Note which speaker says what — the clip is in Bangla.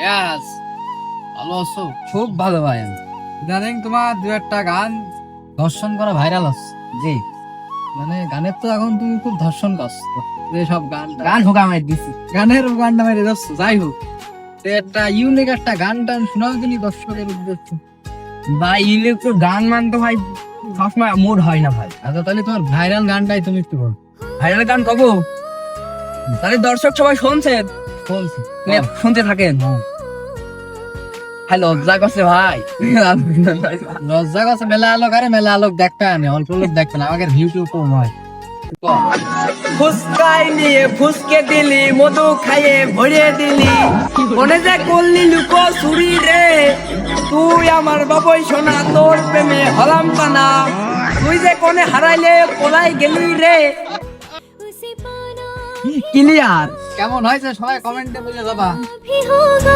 Speaker 1: ইয়াস, ভালো আছো?
Speaker 2: খুব ভালো ভাই। আমি ইদানিং তোমার দু একটা গান ধর্ষণ করা ভাইরাল হচ্ছে।
Speaker 1: জি।
Speaker 2: মানে গানের তো এখন তুমি খুব ধর্ষণ করছো, যে সব গান
Speaker 1: গান হোক আমায় দিছি।
Speaker 2: গানের গানটা মেরে যাচ্ছ। যাই হোক, তো একটা ইউনিক একটা গান টান শোনাও তিনি দর্শকের উদ্দেশ্যে।
Speaker 1: ভাই ইলেকট্রো গান মান তো ভাই সবসময় মুড হয় না ভাই।
Speaker 2: আচ্ছা, তাহলে তোমার ভাইরাল গানটাই তুমি একটু বলো।
Speaker 1: ভাইরাল গান কব, তাহলে দর্শক সবাই শুনছেন,
Speaker 2: বলছি
Speaker 1: শুনতে থাকেন। ভাই লজ্জা করছে ভাই।
Speaker 2: লজ্জা কাছে মেলা আলোক, আরে মেলা আলোক দেখবে না, অল্প লোক দেখবে না, আমাকে ভিউ টিউ কম হয়।
Speaker 1: ফুসকাই নিয়ে ফুসকে দিলি, মধু খাইয়ে ভরিয়ে দিলি, মনে যে করলি লুকো চুরি রে, তুই আমার বাবই সোনা, তোর প্রেমে হলাম কানা, তুই যে কোনে হারাইলে পলাই গেলি রে। ক্লিয়ার?
Speaker 2: কেমন হয়েছে সবাই কমেন্টে বলে যাবা।
Speaker 3: भी होगा